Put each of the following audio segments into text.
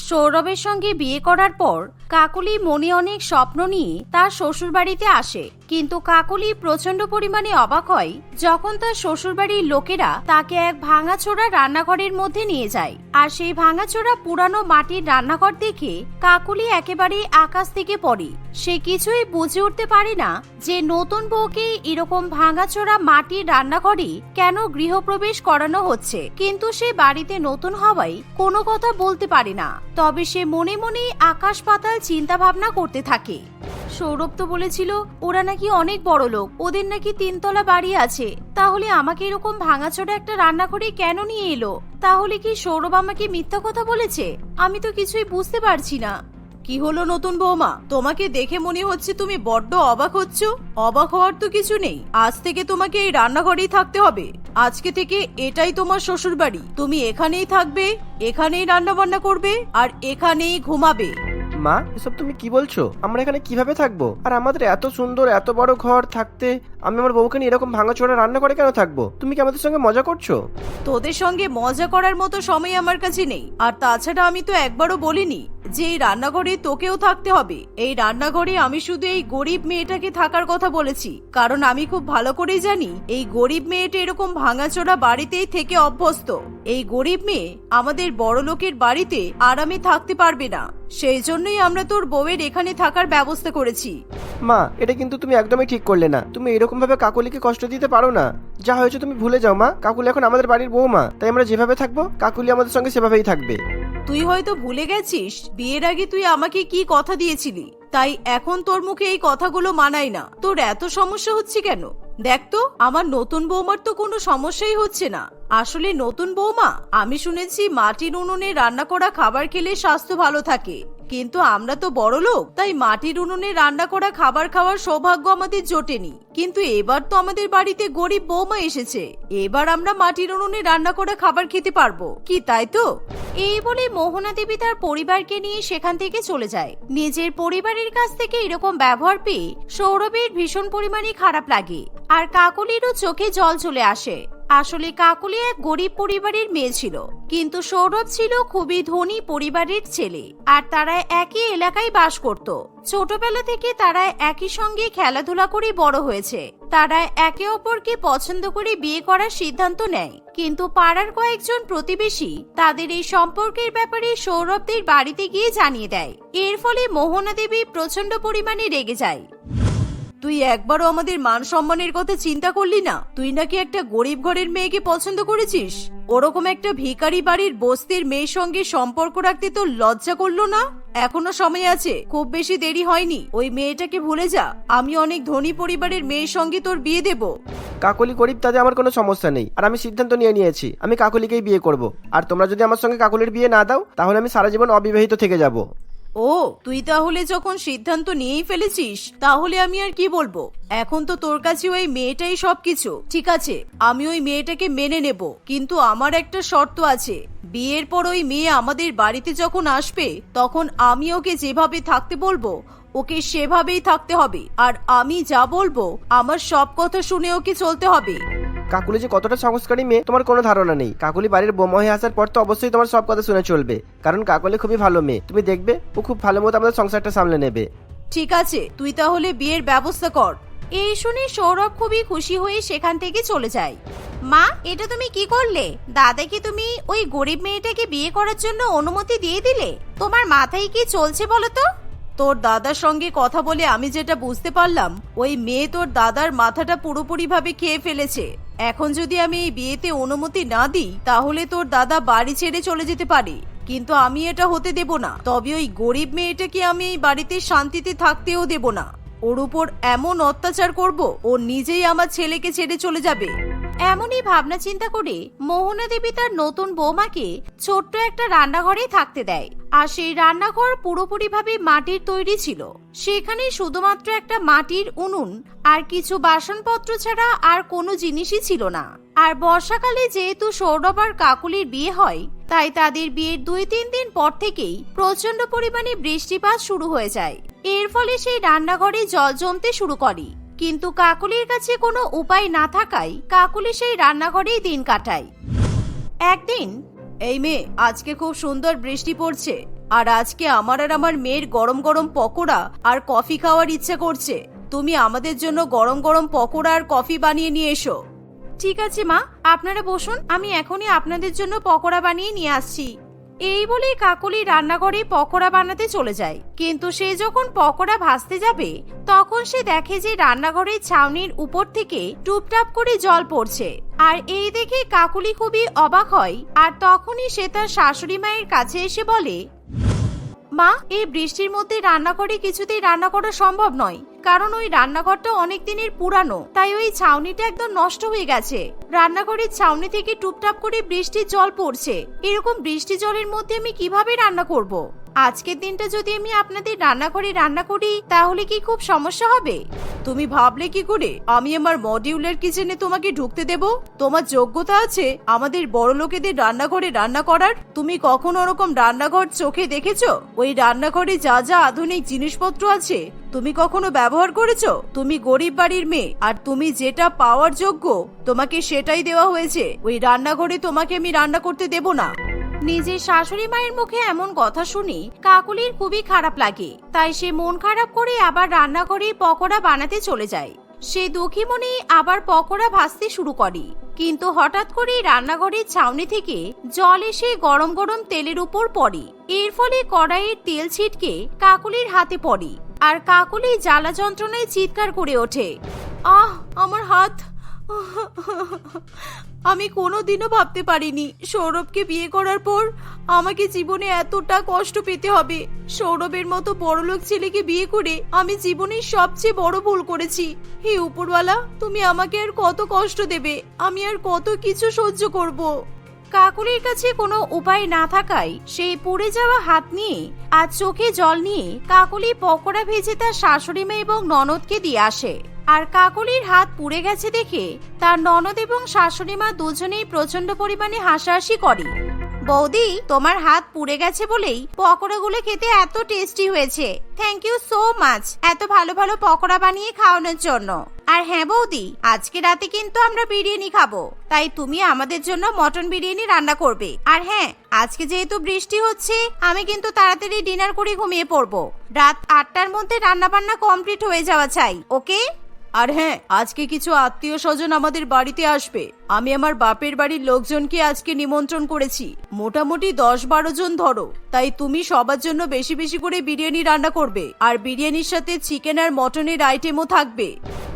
সৌরভের সঙ্গে বিয়ে করার পর কাকলি মনে অনেক স্বপ্ন নিয়ে তার শ্বশুরবাড়িতে আসে, কিন্তু কাকলি প্রচন্ড পরিমাণে অবাক হয় যখন তার শ্বশুরবাড়ির লোকেরা তাকে এক ভাঙাচোরা রান্নাঘরের মধ্যে নিয়ে যায়। আর সেই ভাঙাচোরা পুরানো মাটির রান্নাঘর দেখে কাকলি একেবারে আকাশ থেকে পড়ে। সে কিছুই বুঝে উঠতে পারে না যে নতুন বউকে এরকম ভাঙাচোরা মাটির রান্নাঘরে কেন গৃহপ্রবেশ করানো হচ্ছে, কিন্তু সে বাড়িতে নতুন হওয়ায় কোনো কথা বলতে পারে না। তবে সে মনে মনে আকাশ পাতাল চিন্তা ভাবনা করতে থাকে। সৌরভ তো বলেছিল ওরা নাকি অনেক বড় লোক, ওদের নাকি 3 তলা বাড়ি আছে, তাহলে আমাকে এরকম ভাঙাচোরা একটা রান্নাঘরে কেন নিয়ে এলো? তাহলে কি সৌরভ আমাকে মিথ্যা কথা বলেছে? আমি তো কিছুই বুঝতে পারছি না। কি হলো নতুন বৌমা, তোমাকে দেখে মনে হচ্ছে তুমি বড্ড অবাক হচ্ছ। অবাক হওয়ার তো কিছু নেই, আজ থেকে তোমাকে এই রান্নাঘরেই থাকতে হবে। আজকে থেকে এটাই তোমার শ্বশুর বাড়ি, তুমি এখানেই থাকবে, এখানেই রান্না বান্না করবে আর এখানেই ঘুমাবে। মা, এসব তুমি কি বলছো? আমরা এখানে কিভাবে থাকবো? আর আমাদের এত সুন্দর এত বড় ঘর থাকতে আমি আমার বউকে নিয়ে এরকম ভাঙাচোরা রান্না করে কেন থাকবো? তুমি কি আমাদের সঙ্গে মজা করছো? তোদের সঙ্গে মজা করার মতো সময় আমার কাছে নেই। আর তাছাড়া আমি তো একবারও বলিনি যে এই রান্নাঘরে তোকেও থাকতে হবে। এই রান্নাঘরে আমি শুধু এই গরিব মেয়েটাকে থাকার কথা বলেছি, কারণ আমি খুব ভালো করেই জানি এই গরিব মেয়েটা এরকম ভাঙাচোরা বাড়িতেই থেকে অভ্যস্ত। এই গরিব মেয়ে আমাদের বড় লোকের বাড়িতে আরামে থাকতে পারবে না, সেই জন্যই আমরা তোর বউয়ের এখানে থাকার ব্যবস্থা করেছি। মা, এটা কিন্তু তুমি একদমই ঠিক করলে না। তুমি এরকম ভাবে কাকুলিকে কষ্ট দিতে পারো না। যা হয়েছে তুমি ভুলে যাও মা। কাকুলি এখন আমাদের বাড়ির বউমা, তাই আমরা যেভাবে থাকবো কাকুলি আমাদের সঙ্গে সেভাবেই থাকবে। তুই হয়তো ভুলে গেছিস বিয়ের আগে তুই আমাকে কি কথা দিয়েছিলি, তাই এখন তোর মুখে এই কথাগুলো মানায় না। তোর এত সমস্যা হচ্ছে কেন? দেখ তো, আমার নতুন বৌমার তো কোনো সমস্যাই হচ্ছে না। আসলে নতুন বৌমা, আমি শুনেছি মাটির উনুনে রান্না করা খাবার খেলে স্বাস্থ্য ভালো থাকে, কিন্তু আমরা তো বড় লোক, তাই মাটির উনুনে রান্না করা খাবার খাওয়ার সৌভাগ্য আমাদের জোটেনি। কিন্তু এবার তো আমাদের বাড়িতে গরিব বৌমা এসেছে, এবার আমরা মাটির উনুনে রান্না করা খাবার খেতে পারবো কি, তাই তো? এই বলে মোহনা দেবী তার পরিবারকে নিয়ে সেখান থেকে চলে যায়। নিজের পরিবারের কাছ থেকে এরকম ব্যবহার পেয়ে সৌরভের ভীষণ পরিমাণে খারাপ লাগে, আর কাকলিরও চোখে জল চলে আসে। আসলে কাকলি এক গরিব পরিবারের মেয়ে ছিল, কিন্তু সৌরভ ছিল খুবই ধনী পরিবারের ছেলে, আর তারা একই এলাকায় বাস করত। ছোটবেলা থেকে তারা একই সঙ্গে খেলাধুলা করে বড় হয়েছে। তারা একে অপরকে পছন্দ করে বিয়ে করার সিদ্ধান্ত নেয়, কিন্তু পাড়ার কয়েকজন প্রতিবেশী তাদের এই সম্পর্কের ব্যাপারে সৌরভদের বাড়িতে গিয়ে জানিয়ে দেয়। এর ফলে মোহনা দেবী প্রচন্ড পরিমাণে রেগে যায়। তুই একবারও আমাদের মান সম্মানের কথা চিন্তা করলি না? তুই নাকি একটা গরিব ঘরের মেয়েকে পছন্দ করেছিস। ওরকম একটা ভিখারি বাড়ির বস্তির মেয়ের সঙ্গে সম্পর্ক রাখতে তোর লজ্জা করলো না? এখনো সময় আছে, খুব বেশি দেরি হয়নি। ওই মেয়েটাকে ভুলে যা, আমি অনেক ধনী পরিবারের মেয়ের সঙ্গে তোর বিয়ে দেব। কাকলি গরিব, তাতে আমার কোনো সমস্যা নেই। আর আমি সিদ্ধান্ত নিয়েছি আমি কাকলিকেই বিয়ে করব। আর তোমরা যদি আমার সঙ্গে কাকলির বিয়ে না দাও তাহলে আমি সারা জীবন অবিবাহিত থেকে যাব। ও, তুই তাহলে যখন সিদ্ধান্ত নিয়েই ফেলেছিস তাহলে আমি আর কি বলবো। এখন তো তোর কাছে ওই মেয়েটাই সবকিছু। ঠিক আছে, আমি ওই মেয়েটাকে মেনে নেব, কিন্তু আমার একটা শর্ত আছে। বিয়ের পর ওই মেয়ে আমাদের বাড়িতে যখন আসবে তখন আমি ওকে যেভাবে থাকতে বলবো ওকে সেভাবেই থাকতে হবে, আর আমি যা বলবো আমার সব কথা শুনে ওকে চলতে হবে। কাকুলি যে কতটা সংস্কারী মেয়ে তোমার কোনো ধারণা নেই। কাকুলি বাড়ির বোমা হয়ে আসার পর তো অবশ্যই তোমার সব কথা শুনে চলবে, কারণ কাকুলি খুবই ভালো মেয়ে। তুমি দেখবে ও খুব ভালো মতো আমাদের সংসারটা সামলে নেবে। ঠিক আছে, তুই তাহলে বিয়ের ব্যবস্থা কর। এই শুনে সৌরভ খুবই খুশি হয়ে সেখান থেকে চলে যায়। মা, এটা তুমি কি করলে? দাদাকে তুমি ওই গরিব মেয়েটাকে বিয়ে করার জন্য অনুমতি দিয়ে দিলে? তোমার মাথায় কি চলছে বলো তো? তোর দাদার সঙ্গে কথা বলে আমি যেটা বুঝতে পারলাম, ওই মেয়ে তোর দাদার মাথাটা পুরোপুরি ভাবে খেয়ে ফেলেছে। এখন যদি আমি এই বিয়েতে অনুমতি না দিই তাহলে তোর দাদা বাড়ি ছেড়ে চলে যেতে পারে, কিন্তু আমি এটা হতে দেব না। তবে ওই গরিব মেয়েটাকে আমি এই বাড়িতে শান্তিতে থাকতেও দেব না। ওর উপর এমন অত্যাচার করব ও নিজেই আমার ছেলেকে ছেড়ে চলে যাবে। এমনই ভাবনা চিন্তা করে মোহনা দেবী তার নতুন বৌমাকে ছোট্ট একটা রান্নাঘরে থাকতে দেয়। আর সেই রান্নাঘর পুরোপুরি ভাবে মাটির তৈরি ছিল। সেখানে শুধুমাত্র একটা মাটির উনুন আর কিছু বাসনপত্র ছাড়া আর কোনো জিনিসই ছিল না। আর বর্ষাকালে যেহেতু সৌরভ আর কাকুলির বিয়ে হয়, তাই তাদের বিয়ের 2-3 দিন পর থেকেই প্রচন্ড পরিমাণে বৃষ্টিপাত শুরু হয়ে যায়। এর ফলে সেই রান্নাঘরে জল জমতে শুরু করে, কিন্তু কাকুলির কাছে কোনো উপায় না থাকায় কাকুলি সেই রান্নাঘরেই দিন কাটায়। একদিন, এই মেয়ে, আজকে খুব সুন্দর বৃষ্টি পড়ছে, আর আজকে আমার আর আমার মেয়ের গরম গরম পকোড়া আর কফি খাওয়ার ইচ্ছে করছে। তুমি আমাদের জন্য গরম গরম পকোড়া আর কফি বানিয়ে নিয়ে এসো। ঠিক আছে মা, আপনারা বসুন, আমি এখনই আপনাদের জন্য পকোড়া বানিয়ে নিয়ে আসছি। এই বলে কাকলি রান্নাঘরে পকোড়া বানাতে চলে যায়। কিন্তু সে যখন পকোড়া ভাজতে যাবে তখন সে দেখে যে রান্নাঘরের ছাউনির উপর থেকে টুপটাপ করে জল পড়ছে। আর এই দেখে কাকলি খুবই অবাক হয়। আর তখনই সে তার শাশুড়ি মায়ের কাছে এসে বলে, মা, এই বৃষ্টির মধ্যে রান্নাঘরে কিছুতেই রান্না করা সম্ভব নয়, কারণ ওই রান্নাঘরটা অনেক দিনের পুরানো, তাই ওই ছাউনিটা একদম নষ্ট হয়ে গেছে। রান্নাঘরের ছাউনি থেকে টুপটাপ করে বৃষ্টির জল পড়ছে। এরকম বৃষ্টি জলের মধ্যে আমি কিভাবে রান্না করব? আজকের দিনটা যদি আমি আপনাদের রান্নাঘরে রান্না করি তাহলে কি খুব সমস্যা হবে? তুমি ভাবলে কি করে আমি আমার মডিউলার কিচেনে তোমাকে ঢুকতে দেব? তোমার যোগ্যতা আছে আমাদের বড় লোকেদের রান্নাঘরে রান্না করার? তুমি কখনো ওরকম রান্নাঘর চোখে দেখেছো? ওই রান্নাঘরে যা যা আধুনিক জিনিসপত্র আছে তুমি কখনো ব্যবহার করেছো? তুমি গরিব বাড়ির মেয়ে, আর তুমি যেটা পাওয়ার যোগ্য তোমাকে সেটাই দেওয়া হয়েছে। ওই রান্নাঘরে তোমাকে আমি রান্না করতে দেব না। নিজের শাশুড়ি মায়ের মুখে এমন কথা শুনে কাকলির খুবই খারাপ লাগে। তাই সে মন খারাপ করে আবার রান্নাঘরে পকোড়া বানাতে চলে যায়। সে দুঃখী মনে আবার পকোড়া ভাজতে শুরু করে। কিন্তু হঠাৎ করে রান্নাঘরের ছাউনি থেকে জল এসে গরম গরম তেলের উপর পড়ে। এর ফলে কড়াইয়ের তেল ছিটকে কাকলির হাতে পড়ে। আর কাকলি জ্বালা যন্ত্রণায় চিৎকার করে ওঠে, আহ, আমার হাত! আমি কোনোদিনও ভাবতে পারিনি সৌরভকে বিয়ে করার পর আমাকে জীবনে এতটা কষ্ট পেতে হবে। সৌরভের মতো বড়লোক ছেলেকে বিয়ে করে আমি জীবনের সবচেয়ে বড় ভুল করেছি। হে উপরওয়ালা, তুমি আমাকে আর কত কষ্ট দেবে? আমি আর কত কিছু সহ্য করব? কাকলির কাছে কোনো উপায় না থাকায় সেই পুড়ে যাওয়া হাত নিয়ে আর চোখে জল নিয়ে কাকলি পকোড়া ভেজে তার শাশুড়ি মা এবং ননদকে দিয়ে আসে। আর কাকলির হাত পুড়ে গেছে দেখে তার ননদ এবং শাশুড়ি মা দুজনেই প্রচন্ড পরিমাণে হাসাহাসি করে। বৌদি, তোমার হাত পুড়ে গেছে বলেই পকোড়াগুলো খেতে এত টেস্টি হয়েছে। থ্যাংক ইউ সো মাচ এত ভালো ভালো পকোড়া বানিয়ে খাওয়ানোর জন্য। আর হ্যাঁ বৌদি, আজকে রাতে কিন্তু আমরা বিরিয়ানি খাবো, তাই তুমি আমাদের জন্য মটন বিরিয়ানি রান্না করবে। আর হ্যাঁ, আজকে যেহেতু বৃষ্টি হচ্ছে আমি কিন্তু তাড়াতাড়ি ডিনার করে ঘুমিয়ে পড়বো। রাত 8টার মধ্যে রান্না বান্না কমপ্লিট হয়ে যাওয়া চাই, ওকে? আর হ্যাঁ, আজকে কিছু আত্মীয় স্বজন আমাদের বাড়িতে আসবে। আমি আমার বাপের বাড়ির লোকজনকে আজকে নিমন্ত্রণ করেছি, মোটামুটি 10-12 জন ধরো। তাই তুমি সবার জন্য বেশি বেশি করে বিরিয়ানি রান্না করবে, আর বিরিয়ানির সাথে চিকেন আর মটনের আইটেমও থাকবে।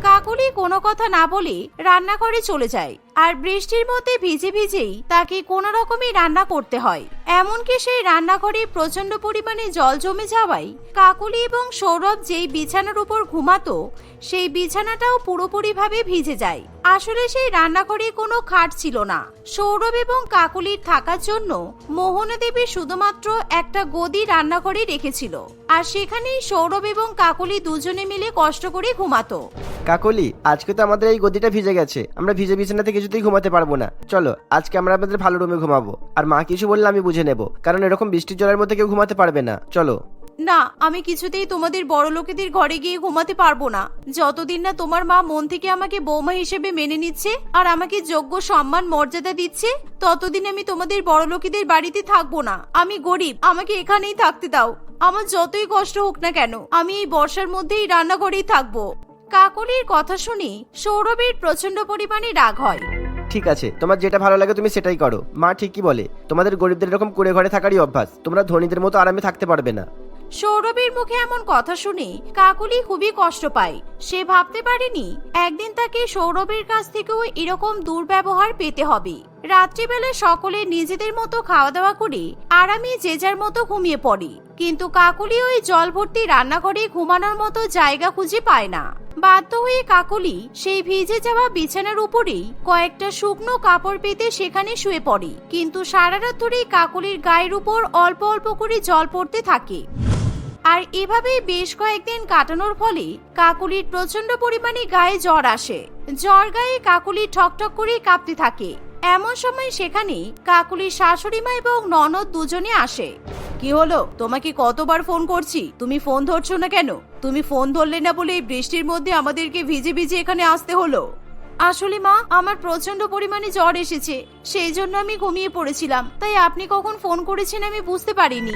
কাকলি কোনো কথা না বলে রান্নাঘরে চলে যায়। আর বৃষ্টির মধ্যে ভিজে ভিজেই তাকে কোনো রকমই রান্না করতে হয়। এমনকি সেই রান্নাঘরে প্রচন্ড পরিমাণে জল জমে যাওয়ায় কাকলি এবং সৌরভ যেই বিছানার উপর ঘুমাতো সেই বিছানাটাও পুরোপুরি ভাবে ভিজে যায়। আসলে সেই রান্নাঘরে কোনো খাট ছিল না। সৌরভ এবং কাকলির থাকার জন্য মোহনা দেবী শুধুমাত্র একটা গদি রান্নাঘরে রেখেছিল। আর সেখানেই সৌরভ এবং কাকলি দুজনে মিলে কষ্ট করে ঘুমাতো। কাকলি, আজকে তো আমাদের এই গদিটা ভিজে গেছে, আমরা ভিজে বিছানাতে কিছুতেই ঘুমাতে পারবো না। চলো আজকে আমরা আমাদের ভালো রুমে ঘুমাবো। আর মা কিছু বললে আমি বুঝে নেব, কারণ এরকম বৃষ্টির জলের মধ্যে কেউ ঘুমাতে পারবে না। চলো। না, আমি কিছুতেই তোমাদের বড় লোকেদের ঘরে গিয়ে ঘুমাতে পারবো না। যতদিন না তোমার মা মন থেকে আমাকে বৌমা হিসেবে মেনে নিচ্ছে আর আমাকে যোগ্য সম্মান মর্যাদা দিচ্ছে, ততদিন আমি তোমাদের বড় লোকেদের বাড়িতে থাকবো না। আমি গরিব, আমাকে এখানেই থাকতে দাও। আমার যতই কষ্ট হোক না কেন আমি এই বর্ষার মধ্যেই রান্নাঘরেই থাকবো। কাকলির কথা শুনে সৌরভের প্রচন্ড পরিমাণে রাগ হয়। ঠিক আছে, তোমার যেটা ভালো লাগে তুমি সেটাই করো। মা ঠিকই বলে, তোমাদের গরিবদের এরকম কুড়ে ঘরে থাকারই অভ্যাস, তোমরা ধনীদের মতো আরামে থাকতে পারবে না। সৌরভের মুখে এমন কথা শুনে কাকলি খুবই কষ্ট পায়। সে ভাবতে পারেনি একদিন তাকে সৌরভের কাছ থেকেও এরকম দুর্ব্যবহার পেতে হবে। রাত্রিবেলা সকলে নিজেদের মতো খাওয়া দাওয়া করে আরামে যে যার মতো ঘুমিয়ে পড়ে। কিন্তু কাকলি ওই জল ভর্তি রান্নাঘরে ঘুমানোর মতো জায়গা খুঁজে পায় না। বাধ্য হয়ে কাকলি সেই ভিজে যাওয়া বিছানার উপরেই কয়েকটা শুকনো কাপড় পেতে সেখানে শুয়ে পড়ে। কিন্তু সারা রাত ধরে কাকলির গায়ের উপর অল্প অল্প করে জল পড়তে থাকে। আর এভাবেই বেশ কয়েকদিন কাটানোর ফলে কাকলির প্রচন্ড পরিমাণে গায়ে জ্বর আসে। জ্বর গায়ে কাকলি ঠকঠক করে কাঁপতে থাকে। এমন সময় সেখানে কাকলির শাশুড়ি মা এবং ননদ দুজনে আসে। কি হলো? তোমাকে কতবার ফোন করছি, তুমি ফোন ধরছো না কেন? তুমি ফোন ধরলে না বলে এই বৃষ্টির মধ্যে আমাদেরকে ভিজে ভিজে এখানে আসতে হলো। আসলে মা, আমার প্রচন্ড পরিমাণে জ্বর এসেছে, সেই জন্য আমি ঘুমিয়ে পড়েছিলাম। তাই আপনি কখন ফোন করেছেন আমি বুঝতে পারিনি।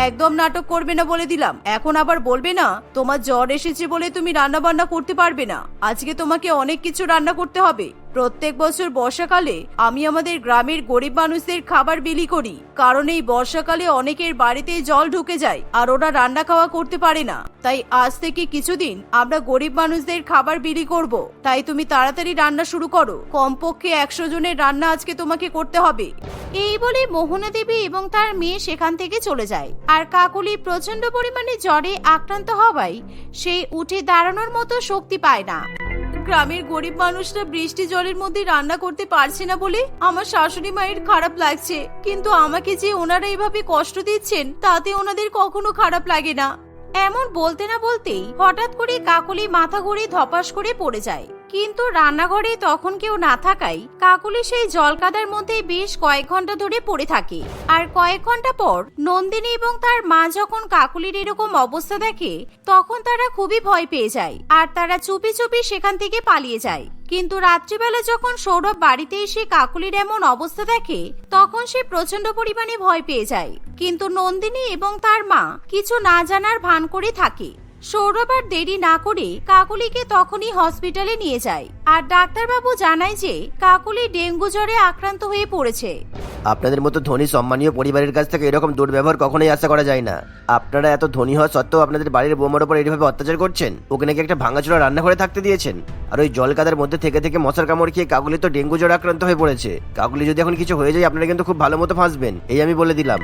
একদম নাটক করবে না বলে দিলাম। এখন আবার বলবে না তোমার জ্বর এসেছে বলে তুমি রান্না বান্না করতে পারবে না। আজকে তোমাকে অনেক কিছু রান্না করতে হবে। প্রত্যেক বছর বর্ষাকালে আমি আমাদের গ্রামের গরিব মানুষদের খাবার বিলি করি, কারণ এই বর্ষাকালে অনেকের বাড়িতে জল ঢুকে যায় আর ওরা রান্না খাওয়া করতে পারে না। তাই আজ থেকে কিছুদিন আমরা গরিব মানুষদের খাবার বিলি করব। তাই তুমি তাড়াতাড়ি রান্না শুরু করো। কমপক্ষে 100 জনের রান্না আজকে তোমাকে করতে হবে। এই বলে মোহনা দেবী এবং তার মেয়ে সেখান থেকে চলে যায়। আর কাকুলি প্রচন্ড পরিমাণে জ্বরে আক্রান্ত হওয়ায় সে উঠে দাঁড়ানোর মতো শক্তি পায় না। গ্রামের গরিব মানুষরা বৃষ্টি জলের মধ্যে রান্না করতে পারছে না বলে আমার শাশুড়ি মায়ের খারাপ লাগছে, কিন্তু আমাকে যে ওনারা এভাবে কষ্ট দিচ্ছেন তাতে ওনাদের কখনো খারাপ লাগে না। এমন বলতে না বলতেই হঠাৎ করে কাকুলি মাথা ঘুরে ধপাস করে পড়ে যায়। কিন্তু রান্নাঘরে তখন কেউ না থাকায় কাকুলি সেই জলকাদার মধ্যে বেশ কয়েক ঘন্টা ধরে পড়ে থাকে। আর কয়েক ঘন্টা পর নন্দিনী এবং তার মা যখন কাকুলির এরকম অবস্থা দেখে তখন তারা খুবই ভয় পেয়ে যায় আর তারা চুপি চুপি সেখান থেকে পালিয়ে যায়। কিন্তু রাত্রিবেলা যখন সৌরভ বাড়িতে এসে কাকুলির এমন অবস্থা দেখে তখন সে প্রচন্ড পরিমাণে ভয় পেয়ে যায়। কিন্তু নন্দিনী এবং তার মা কিছু না জানার ভান করে থাকে। সৌরভ আর দেরি না করে কাকুলিকে তখনই হসপিটালে নিয়ে যায় আর ডাক্তারবাবু জানায় যে কাকুলি ডেঙ্গু জ্বরে আক্রান্ত হয়ে পড়েছে। আপনাদের মতো ধনী সম্মানীয় পরিবারের কাছ থেকে এরকম দুর্ব্যবহার কখনোই আশা করা যায় না। আপনারা এত ধনী হওয়া সত্ত্বেও আপনাদের বাড়ির বৌমার উপর এইভাবে অত্যাচার করছেন। ওকে নাকি একটা ভাঙাচোরা রান্নাঘরে থাকতে দিয়েছেন, আর ওই জল কাদার মধ্যে থেকে থেকে মশার কামড় খেয়ে কাকুলি তো ডেঙ্গু জ্বরে আক্রান্ত হয়ে পড়েছে। কাকুলি যদি এখন কিছু হয়ে যায় আপনারা কিন্তু খুব ভালো মতো ফাঁসবেন, এই আমি বলে দিলাম।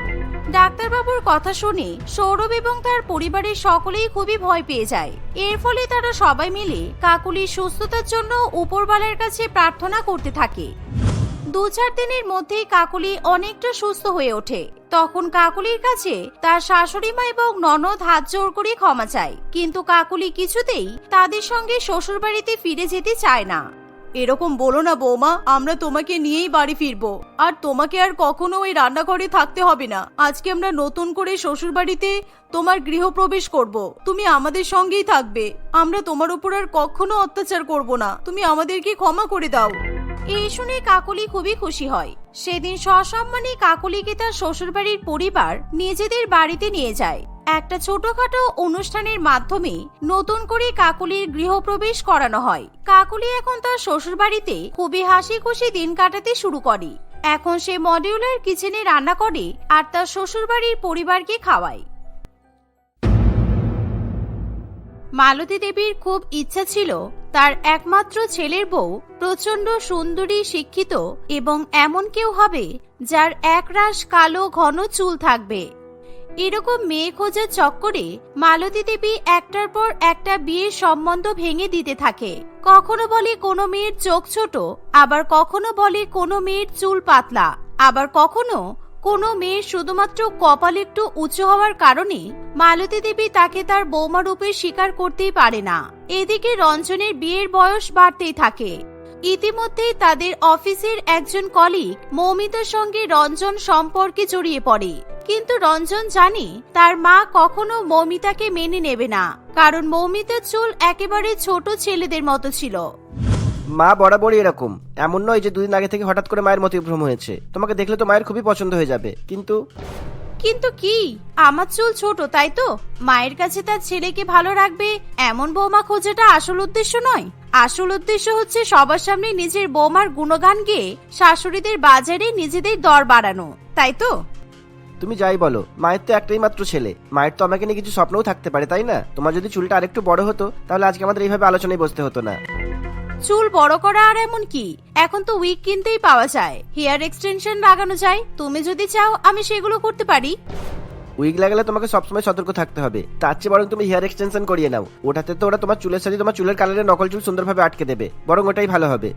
ডাক্তারবাবুর কথা শুনে সৌরভ এবং তার পরিবারের সকলেই খুবই ভয় পেয়ে যায়। এর ফলে তারা সবাই মিলে কাকুলির সুস্থতার জন্য উপরওয়ালার কাছে প্রার্থনা করতে থাকে। 2-4 দিনের মধ্যেই কাকুলি অনেকটা সুস্থ হয়ে ওঠে। তখন কাকুলির কাছে তার শাশুড়ি মা এবং ননদ হাত জোড় করে ক্ষমা চায়, কিন্তু কাকুলি কিছুতেই তাদের সঙ্গে শ্বশুর বাড়িতে ফিরে যেতে চায় না। এরকম বলো না বৌমা, আমরা তোমাকে নিয়েই বাড়ি ফিরবো আর তোমাকে আর কখনো ওই রান্নাঘরে থাকতে হবে না। আজকে আমরা নতুন করে শ্বশুর বাড়িতে তোমার গৃহপ্রবেশ করব, তুমি আমাদের সঙ্গেই থাকবে। আমরা তোমার উপর আর কখনো অত্যাচার করব না, তুমি আমাদেরকে ক্ষমা করে দাও। এই শুনে কাকুলি খুবই খুশি হয়। সেদিন সসম্মানে কাকুলিকে তার শ্বশুরবাড়ির পরিবার নিজেদের বাড়িতে নিয়ে যায়। একটা ছোটখাটো অনুষ্ঠানের মাধ্যমে নতুন করে কাকুলির গৃহপ্রবেশ করানো হয়। কাকুলি এখন তার শ্বশুরবাড়িতে খুবই হাসি খুশি দিন কাটাতে শুরু করে। এখন সে মডিউলার কিচেনে রান্না করে আর তার শ্বশুরবাড়ির পরিবারকে খাওয়ায়। মালতী দেবীর খুব ইচ্ছা ছিল তার একমাত্র ছেলের বউ প্রচন্ড সুন্দরী, শিক্ষিত এবং এমন কেউ হবে যার একরাশ কালো ঘন চুল থাকবে। এরকম মেয়ে খোঁজার চক্করে মালতী দেবী একটার পর একটা বিয়ের সম্বন্ধ ভেঙে দিতে থাকে। কখনো বলে কোনো মেয়ের চোখ ছোট, আবার কখনো বলে কোনো মেয়ের চুল পাতলা, আবার কখনো কোনো মেয়ের শুধুমাত্র কপাল একটু উঁচু হওয়ার কারণে মালতী দেবী তাকে তার বৌমা রূপে স্বীকার করতেই পারে না। এদিকে রঞ্জনের বিয়ের বয়স বাড়তেই থাকে। ইতিমধ্যে তাদের অফিসের একজন কলিগ মৌমিতার সঙ্গে রঞ্জন সম্পর্কে জড়িয়ে পড়ে, কিন্তু রঞ্জন জানে তার মা কখনো মৌমিতাকে মেনে নেবে না, কারণ মৌমিতার চুল একেবারে ছোট ছেলেদের মতো ছিল। মা বরাবরই এরকম, এমন নয় যে 2 দিন আগে থেকে হঠাৎ করে মায়ের মতিভ্রম হয়েছে। তোমাকে দেখলে তো মায়ের খুবই পছন্দ হয়ে যাবে। কিন্তু কি আমার চুল ছোট তাই তো মায়ের কাছে তার ছেলেকে ভালো রাখবে এমন বৌমা খোঁজাটা আসল উদ্দেশ্য নয়। আসল উদ্দেশ্য হচ্ছে সবার সামনে নিজের বৌমার গুণগান গেয়ে শাশুড়িদের বাজারে নিজেদের দর বাড়ানো, তাই তো? তুমি যাই বলো, মায়ের তো একটাই মাত্র ছেলে, মায়ের তো আমাকে নিয়ে কিছু স্বপ্নও থাকতে পারে, তাই না? তোমার যদি চুলটা আরেকটু বড় হতো তাহলে আজকে আমাদের এইভাবে আলোচনায় বসতে হতো না। চুল বড় করা আর এমন কি, এখন তো উইগ কিনতেই পাওয়া যায়, হেয়ার এক্সটেনশন লাগানো যায়। তুমি যদি চাও আমি সেগুলো করতে পারি। উইগ লাগালে তোমাকে সবসময় সতর্ক থাকতে হবে, তার চেয়ে বরং তুমি হেয়ার এক্সটেনশন করিয়ে নাও। ওটাতে তো ওরা তোমার চুলের সাথে তোমার চুলের কালারে নকল চুল সুন্দরভাবে আটকে দেবে, বরং ওটাই ভালো হবে।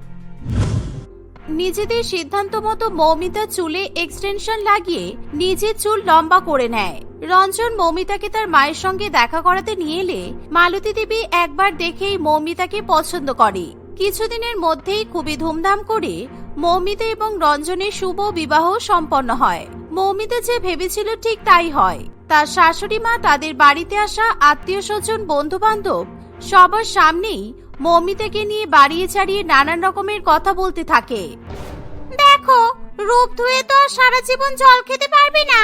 নিজেদের সিদ্ধান্ত মতো মৌমিতা চুলে এক্সটেনশন লাগিয়ে নিজের চুল লম্বা করে নেয়। রঞ্জন মৌমিতাকে তার মায়ের সঙ্গে দেখা করাতে নিয়ে এলে মালতী দেবী একবার দেখেই মৌমিতাকে পছন্দ করে। কিছুদিনের মধ্যেই খুবই ধুমধাম করে মৌমিতা এবং রঞ্জনের শুভ বিবাহ সম্পন্ন হয়। মৌমিতা যে ভেবেছিল ঠিক তাই হয়। তার শাশুড়ি মা তাদের বাড়িতে আসা আত্মীয় স্বজন, বন্ধু বান্ধব সবার সামনেই মৌমিতাকে নিয়ে বাড়িয়ে ছাড়িয়ে নানান রকমের কথা বলতে থাকে। দেখো, রূপ ধুয়ে তো সারা জীবন জল খেতে পারবে না,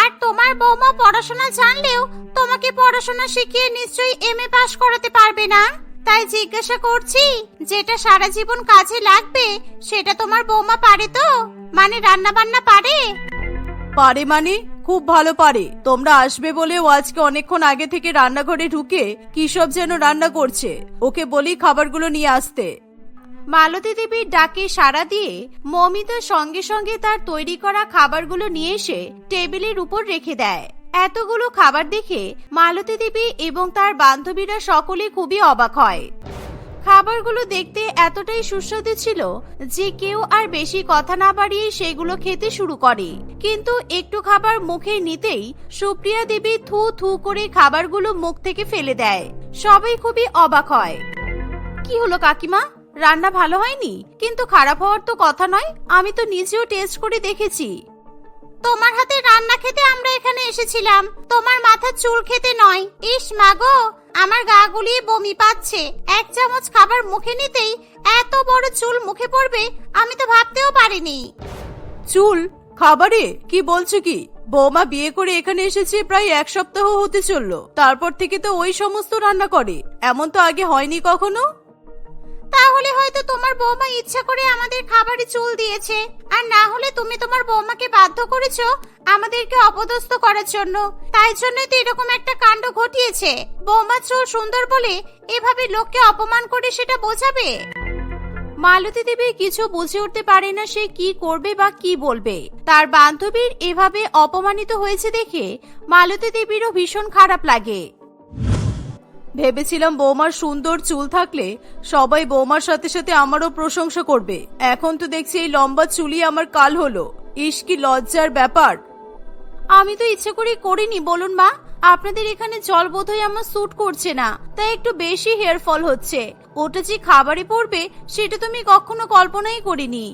আর আর তোমার বৌমা পড়াশোনা জানলেও তোমাকে পড়াশোনা শিখিয়ে নিশ্চয়ই এমএ পাশ করাতে পারবে না। তাই জিজ্ঞাসা করছি, যেটা সারা জীবন কাজে লাগবে সেটা তোমার বৌমা পারে তো? মানে রান্না বান্না পারে? পারে মানে খুব ভালো পারে। তোমরা আসবে বলে ও আজকে অনেকক্ষণ আগে থেকে রান্নাঘরে ঢুকে কি সব যেন রান্না করছে। ওকে বলি খাবারগুলো নিয়ে আসতে। মালতী দেবীর ডাকে সাড়া দিয়ে মমিতা সঙ্গে সঙ্গে তার তৈরি করা খাবারগুলো নিয়ে এসে টেবিলের উপর রেখে দেয়। এতগুলো খাবার দেখে মালতী দেবী এবং তার বান্ধবীরা সকলে খুবই অবাক হয়। খাবারগুলো দেখতে এতটাই সুস্বাদু ছিল যে কেউ আর বেশি কথা না বাড়িয়ে সেগুলো খেতে শুরু করে। কিন্তু একটু খাবার মুখে নিতেই সুপ্রিয়া দেবী থু থু করে খাবারগুলো মুখ থেকে ফেলে দেয়। সবাই খুবই অবাক হয়। কি হলো কাকিমা, রান্না ভালো হয়নি? কিন্তু খারাপ হওয়ার তো কথা নয়, আমি তো নিজেও টেস্ট করে দেখেছি। তোমার হাতে রান্না খেতে আমরা এখানে এসেছিলাম, তোমার মাথার চুল খেতে নয়। ইস মাগো, আমার গা গুলিয়ে বমি পাচ্ছে। এক চামচ খাবার মুখে নিতেই এত বড় চুল মুখে পড়বে আমি তো ভাবতেও পারিনি। চুল খাবারে? কি বলছো কি? বৌমা বিয়ে করে এখানে এসেছে প্রায় 1 সপ্তাহ হতে চললো, তারপর থেকে তো ওই সমস্ত রান্না করে। এমন তো আগে হয়নি কখনো। তাহলে হয়তো তোমার বৌমা ইচ্ছা করে আমাদের খাবারে চুল দিয়েছে, আর না হলে তুমি তোমার বৌমাকে বাধ্য করেছো আমাদেরকে অপদস্থ করার জন্য। তাই জন্যই তো এরকম একটা কাণ্ড ঘটিয়েছে। বৌমার চুল সুন্দর বলে এভাবে লোককে অপমান করে সেটা বোঝাবে? মালতী দেবী কিছু বুঝে উঠতে পারে না সে কি করবে বা কি বলবে। তার বান্ধবীর এভাবে অপমানিত হয়েছে দেখে মালতী দেবীরও ভীষণ খারাপ লাগে। ভেবেছিলাম বৌমার সুন্দর চুল থাকলে সবাই বৌমার সাথে সাথে আমারও প্রশংসা করবে। এখন তো দেখছি এই লম্বা চুলই আমার কাল হলো। ইস কি লজ্জার ব্যাপার। আমি তো ইচ্ছে করে করিনি বলুন মা, আপনাদের এখানে জল বোধহয় আমার স্যুট করছে না, তাই একটু বেশি হেয়ার ফল হচ্ছে। ওটা যে খাবারে পড়বে সেটা তুমি কখনো কল্পনাই করিনি।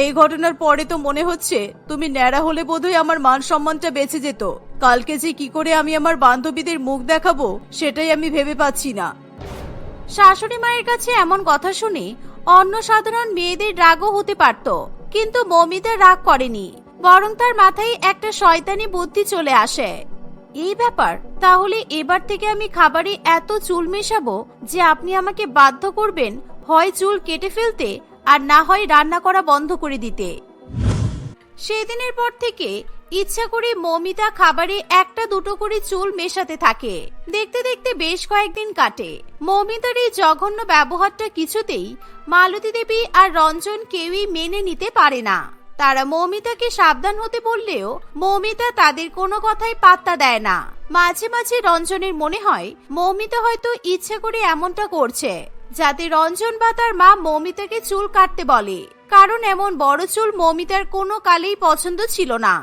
এই ঘটনার পরে তো মনে হচ্ছে তুমি ন্যাড়া হলে বোধহয় আমার মান সম্মানটা বেঁচে যেত। কালকে যে কি করে আমি আমার বান্ধবীদের মুখ দেখাবো সেটাই আমি ভেবে পাচ্ছি না। শাশুড়ি মায়ের কাছে এমন কথা শুনে অন্য সাধারণ মেয়েদের রাগও হতে পারত, কিন্তু মমিতা রাগ করেনি, বরং তার মাথায় একটা শয়তানি বুদ্ধি চলে আসে। এই ব্যাপার, তাহলে এবার থেকে আমি খাবারে এত চুল মেশাবো যে আপনি আমাকে বাধ্য করবেন হয় চুল কেটে ফেলতে আর না হয় রান্না করা বন্ধ করে দিতে। সেদিনের পর থেকে ইচ্ছা করে মমিতা খাবারে একটা দুটো করে চুল মেশাতে থাকে। দেখতে দেখতে বেশ কয়েকদিন কাটে। মমিতার এই জঘন্য ব্যবহারটা কিছুতেই মালতী দেবী আর রঞ্জন কেউই মেনে নিতে পারে না। তারা মৌমিতাকে সাবধান হতে বললেও মৌমিতা তাদের কোনো কথাই পাত্তা দেয় না। মাঝে মাঝে রঞ্জনের মনে হয় মৌমিতা হয়তো ইচ্ছে করে এমনটা করছে যাতে রঞ্জন বা তার মা মৌমিতাকে চুল কাটতে বলে, কারণ এমন বড় চুল মৌমিতার কোনো কালেই পছন্দ ছিল না।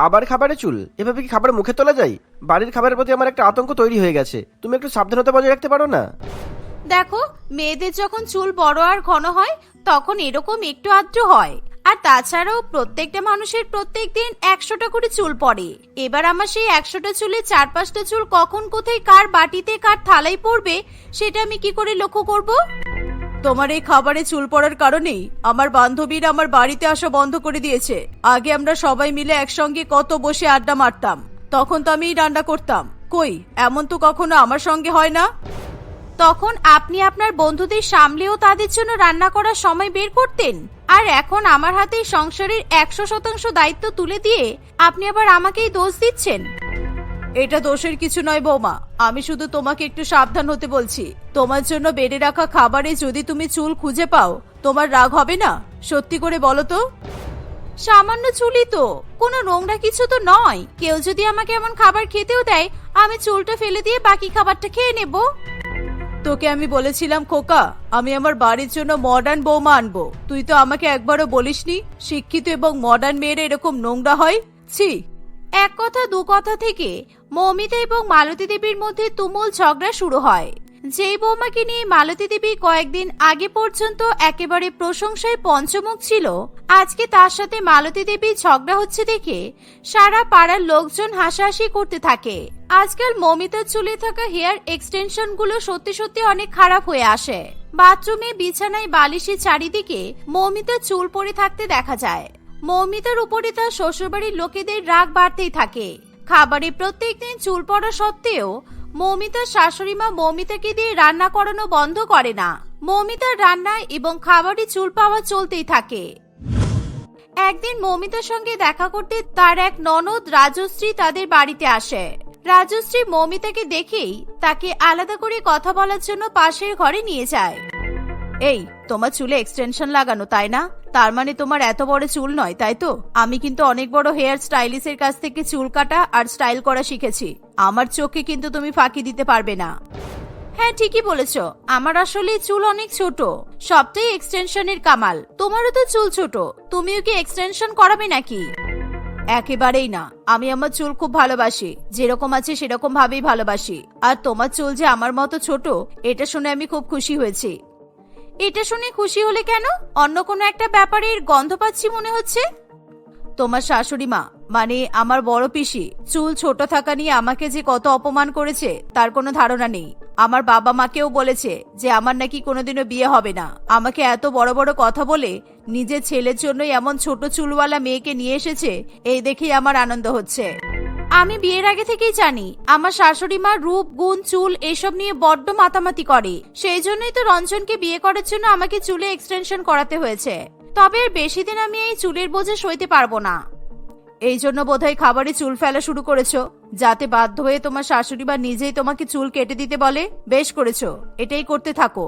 আবার খাবারে চুল? এভাবে কি খাবার মুখে তোলা যায়? বাড়ির খাবারের প্রতি আমার একটা আতঙ্ক তৈরি হয়ে গেছে। তুমি একটু সাবধানতা বজায় রাখতে পারো না? দেখো, মেয়েদের যখন চুল বড় আর ঘন হয় তখন এরকম একটু আধটু হয়। আর তাছাড়াও প্রত্যেকটা মানুষের প্রত্যেকদিন 100টা করে চুল পড়ে। এবার আমার সেই 100টা চুলে 4-5টা চুল কখন কোথায় কার বাটিতে কার থালায় পড়বে সেটা আমি কি করে লক্ষ্য করব? তোমার এই খাবারে চুল পড়ার কারণেই আমার বান্ধবীরা আমার বাড়িতে আসা বন্ধ করে দিয়েছে। আগে আমরা সবাই মিলে একসঙ্গে কত বসে আড্ডা মারতাম, তখন তো আমি রান্না করতাম। কই, এমন তো কখনো আমার সঙ্গে হয় না। তখন আপনি আপনার বন্ধুদের সামলেও তাদের জন্য রান্না করার সময় বের করতেন, আর এখন আমার হাতে সংসারের 100% দায়িত্ব তুলে দিয়ে আপনি আবার আমাকেই দোষ দিচ্ছেন। এটা দোষের কিছু নয় বৌমা, আমি শুধু তোমাকে একটু সাবধান হতে বলছি। তোমার জন্য বেড়ে রাখা খাবারে যদি তুমি চুল খুঁজে পাও তোমার রাগ হবে না? সত্যি করে বলো তো। সামান্য চুলই তো, কোনো নোংরা কিছু তো নয়। কেউ যদি আমাকে এমন খাবার খেতেও দেয় আমি চুলটা ফেলে দিয়ে বাকি খাবারটা খেয়ে নেব। তোকে আমি বলেছিলাম খোকা, আমি আমার বাড়ির জন্য মডার্ন বৌমা আনবো। তুই তো আমাকে একবারও বলিসনি শিক্ষিত এবং মডার্ন মেয়েরা এরকম নোংরা হয়। ছি। এক কথা দু কথা থেকে মৌমিতা এবং মালতী দেবীর মধ্যে তুমুল ঝগড়া শুরু হয়। যেই বৌমাকে নিয়ে মালতী দেবী কয়েকদিন আগে পর্যন্ত একেবারে প্রশংসায় পঞ্চমুখ ছিল, আজকে তার সাথে মালতী দেবী ঝগড়া হচ্ছে দেখে সারা পাড়ার লোকজন হাসাহাসি করতে থাকে। আজকাল মৌমিতার চুলে থাকা হেয়ার এক্সটেনশন গুলো সত্যি সত্যি অনেক খারাপ হয়ে আসে। বাথরুমে, বিছানায়, বালিশের চারিদিকে মৌমিতার চুল পড়ে থাকতে দেখা যায়। মৌমিতার উপরে তার শ্বশুরবাড়ির লোকেদের রাগ বাড়তেই থাকে। খাবারে প্রত্যেকদিন চুল পড়া সত্ত্বেও মৌমিতার শাশুড়ি মা মৌমিতাকে দিয়ে রান্না করানো বন্ধ করে না। মৌমিতার রান্না এবং খাবারে চুল পাওয়া চলতেই থাকে। একদিন মৌমিতার সঙ্গে দেখা করতে তার এক ননদ রাজশ্রী তাদের বাড়িতে আসে। রাজশ্রী মৌমিতাকে দেখেই তাকে আলাদা করে কথা বলার জন্য পাশের ঘরে নিয়ে যায়। এই, তোমার চুলে এক্সটেনশন লাগানো তাই না? তার মানে তোমার এত বড় চুল নয়, তাই তো? আমি কিন্তু অনেক বড় হেয়ার স্টাইলিস্টের কাছ থেকে চুল কাটা আর স্টাইল করা শিখেছি। আমার চোখে কিন্তু তুমি ফাঁকি দিতে পারবে না। হ্যাঁ, ঠিকই বলেছ। আমার আসলে চুল অনেক ছোট, সবটাই এক্সটেনশনের কামাল। তোমারও তো চুল ছোট, তুমিও কি এক্সটেনশন করাবে নাকি? একেবারেই না। আমি আমার চুল খুব ভালোবাসি, যেরকম আছে সেরকম ভাবেই ভালোবাসি। আর তোমার চুল যে আমার মতো ছোট, এটা শুনে আমি খুব খুশি হয়েছি। এটা শুনে খুশি হলে কেন? অন্য কোনো একটা ব্যাপারের গন্ধ পাচ্ছি মনে হচ্ছে। তোমার শাশুড়ি মা, মানে আমার বড় পিসি, চুল ছোট থাকা নিয়ে আমাকে যে কত অপমান করেছে তার কোনো ধারণা নেই। আমার বাবা মাকেও বলেছে যে আমার নাকি কোনোদিনও বিয়ে হবে না। আমাকে এত বড় বড় কথা বলে নিজের ছেলের জন্যই এমন ছোট চুলওয়ালা মেয়েকে নিয়ে এসেছে, এই দেখেই আমার আনন্দ হচ্ছে। আমি বিয়ের আগে থেকেই জানি আমার শাশুড়ি মা রূপ, গুণ, চুল এসব নিয়ে বড্ড মাতামাতি করে। সেই জন্যই তো রঞ্জনকে বিয়ে করার জন্য আমাকে চুলে এক্সটেনশন করাতে হয়েছে। তবে আর বেশি দিন আমি এই চুলের বোঝে সইতে পারবো না। এই জন্য বোধহয় খাবারে চুল ফেলা শুরু করেছো, যাতে বাধ্য হয়ে তোমার শাশুড়ি মা নিজেই তোমাকে চুল কেটে দিতে বলে। বেশ করেছো, এটাই করতে থাকো।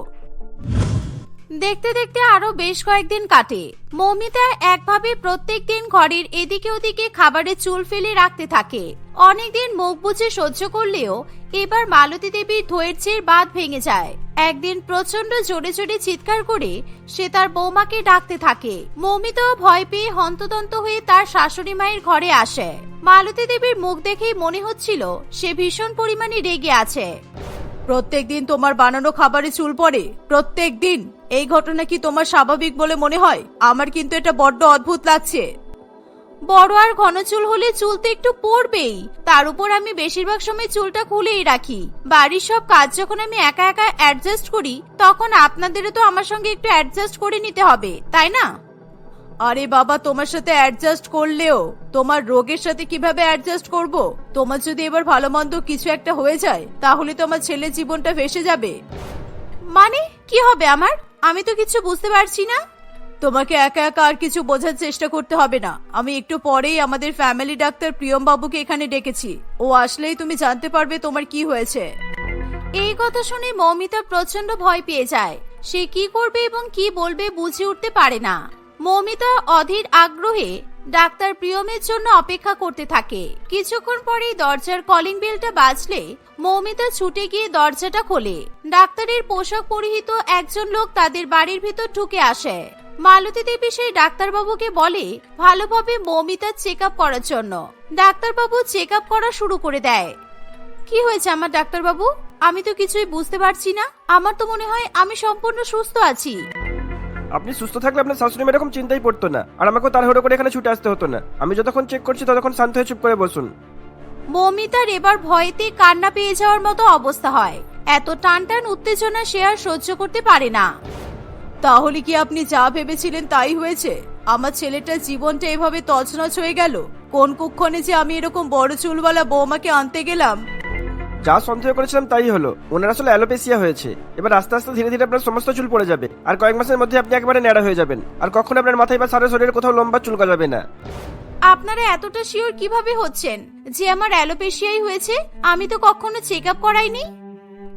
দেখতে দেখতে আরো বেশ কয়েকদিন কাটে। মৌমিতা একভাবে প্রত্যেকদিন ঘরের এদিকে ওদিকে খাবারে চুল ফেলে রাখতে থাকে। অনেকদিন মুখ বুজে সহ্য করলেও এবার মালতী দেবীর ধৈর্যের বাঁধ ভেঙে যায়। একদিন প্রচন্ড জোরে জোরে চিৎকার করে সে তার বৌমাকে ডাকতে থাকে। মৌমিতাও ভয় পেয়ে হন্তদন্ত হয়ে তার শাশুড়ি মায়ের ঘরে আসে। মালতী দেবীর মুখ দেখেই মনে হচ্ছিল সে ভীষণ পরিমাণে রেগে আছে। প্রত্যেকদিন তোমার বানানো খাবারে চুল পড়ে? প্রত্যেকদিন? এই ঘটনা কি তোমার স্বাভাবিক বলে মনে হয়? আমার কিন্তু এটা বড্ড অদ্ভুত লাগছে। বড় আর ঘন চুল হলে চুল তো একটু পড়বেই। তার উপর আমি বেশিরভাগ সময় চুলটা খুলেই রাখি। বাড়ির সব কাজ যখন আমি একা একা অ্যাডজাস্ট করি, তখন আপনাদেরও তো আমার সঙ্গে একটু অ্যাডজাস্ট করে নিতে হবে, তাই না? আরে বাবা, তোমার সাথে অ্যাডজাস্ট করলেও তোমার রোগের সাথে কিভাবে অ্যাডজাস্ট করব? তোমার যদি এবার ভালো মন্দ কিছু একটা হয়ে যায়, তাহলে তোমার ছেলের জীবনটা ভেসে যাবে। মানে কি হবে আমার? আমি তো কিছু বুঝতে পারছি না। তোমাকে একা একা আর কিছু বোঝার চেষ্টা করতে হবে না। আমি একটু পরেই আমাদের ফ্যামিলি ডাক্তার প্রিয়ম বাবুকে এখানে ডেকেছি। ও আসলেই তুমি জানতে পারবে তোমার কি হয়েছে। এই কথা শুনে মৌমিতা প্রচন্ড ভয় পেয়ে যায়। সে কি করবে এবং কি বলবে বুঝে উঠতে পারে না। মৌমিতা অধীর আগ্রহে ডাক্তার প্রিয়মের জন্য অপেক্ষা করতে থাকে। কিছুক্ষণ পরেই দরজার কলিং বেলটা বাজলে মৌমিতা ছুটে গিয়ে দরজাটা খোলে। ডাক্তারের পোশাক পরিহিত একজন লোক তাদের বাড়ির ভিতর ঢুকে আসে। মালতী দেবী সেই ডাক্তারবাবুকে বলে ভালোভাবে মৌমিতার চেক আপ করার জন্য। ডাক্তারবাবু চেক আপ করা শুরু করে দেয়। কি হয়েছে আমার ডাক্তারবাবু? আমি তো কিছুই বুঝতে পারছি না। আমার তো মনে হয় আমি সম্পূর্ণ সুস্থ আছি। আপনি সুস্থ থাকলে আপনার শাশুড়ি এরকম চিন্তাই পড়তো না, আর আমাকেও তাড়াহুড়ো করে এখানে ছুটে আসতে হতো না। আমি যতক্ষণ চেক করছি ততক্ষণ শান্ত হয়ে চুপ করে বসুন। মৌমিতার এবার ভয়েতে কান্না পেয়ে যাওয়ার মতো অবস্থা হয়। এত টান টান উত্তেজনা সে আর সহ্য করতে পারে না। তাহলে কি আপনি যা ভেবেছিলেন তাই হয়েছে? আমার ছেলেটার জীবনটা এভাবে তছনছ হয়ে গেল। কোন কুক্ষণে যে আমি এরকম বড় চুলওয়ালা বৌমাকে আনতে গেলাম। যা সন্দেহ করেছিলাম তাই হলো। ওনার আসলে অ্যালোপেসিয়া হয়েছে। এবার আস্তে আস্তে ধীরে ধীরে আপনার সমস্ত চুল পড়ে যাবে, আর কয়েক মাসের মধ্যে আপনি একেবারে ন্যাড়া হয়ে যাবেন। আর কখনো আপনার মাথায় বা সারা শরীরে কোথাও লম্বা চুল গজাবে না। আপনারা এতটা শিওর কিভাবে হচ্ছেন যে আমার অ্যালোপেশিয়াই হয়েছে? আমি তো কখনো চেক আপ করাইনি।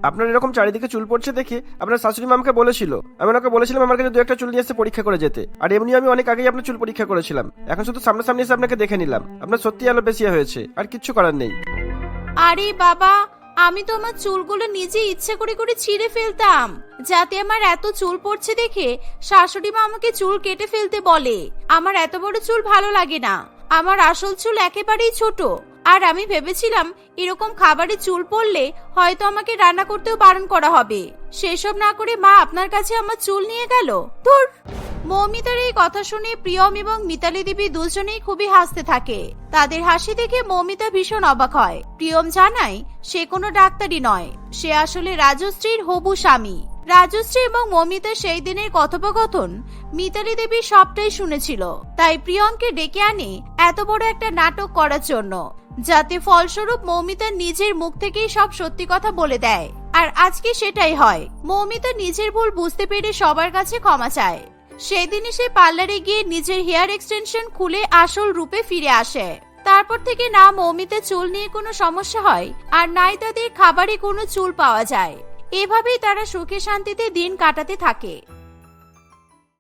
আপনার এরকম চারিদিকে চুল পড়ছে দেখে আপনার শাশুড়ি মামকে বলেছিল। আমি ওনাকে বলেছিলাম আমার কাছে দু একটা চুল নিয়ে এসে পরীক্ষা করে যেতে। আর এমনি আমি অনেক আগেই আপনার চুল পরীক্ষা করেছিলাম। এখন শুধু সামনাসামনি এসে আপনাকে দেখে নিলাম। আপনার সত্যি অ্যালোপেসিয়া হয়েছে, আর কিচ্ছু করার নেই। আরে বাবা, আমি তো আমার চুলগুলো নিজে ইচ্ছে করে করে ছিঁড়ে ফেলতাম, যাতে আমার এত চুল পড়ছে দেখে শাশুড়ি মা আমাকে চুল কেটে ফেলতে বলে। আমার এত বড় চুল ভালো লাগে না। আমার আসল চুল একেবারেই ছোট। আর আমি ভেবেছিলাম এরকম খাবারে চুল পড়লে হয়তো আমাকে রান্না করতেও বারণ করা হবে। সেসব না করে মা আপনার কাছে আমার চুল নিয়ে গেল। ধুর। মৌমিতার এই কথা শুনে প্রিয়ম এবং মিতালি দেবী দুজনেই খুবই হাসতে থাকে। তাদের হাসি দেখে মৌমিতা ভীষণ অবাক হয়। প্রিয়ম জানায় সে কোনো ডাক্তারই নয়, সে আসলে রাজশ্রীর হবু স্বামী। রাজশ্রী এবং মমিতার সেই দিনের কথোপকথন মিতালি দেবী সবটাই শুনেছিল, তাই প্রিয়ঙ্কে ডেকে আনে এত বড় একটা নাটক করার জন্য, যাতে ফলস্বরূপ মৌমিতা নিজের মুখ থেকেই সব সত্যি কথা বলে দেয়। আর আজকে সেটাই হয়। মৌমিতা নিজের ভুল বুঝতে পেরে সবার কাছে ক্ষমা চায়। সেদিনই সে পার্লারে গিয়ে নিজের হেয়ার এক্সটেনশন খুলে আসল রূপে ফিরে আসে। তারপর থেকে না মৌমিতার চুল নিয়ে কোনো সমস্যা হয়, আর নাই তাদের খাবারে কোনো চুল পাওয়া যায়। এভাবেই তারা সুখে শান্তিতে দিন কাটাতে থাকে।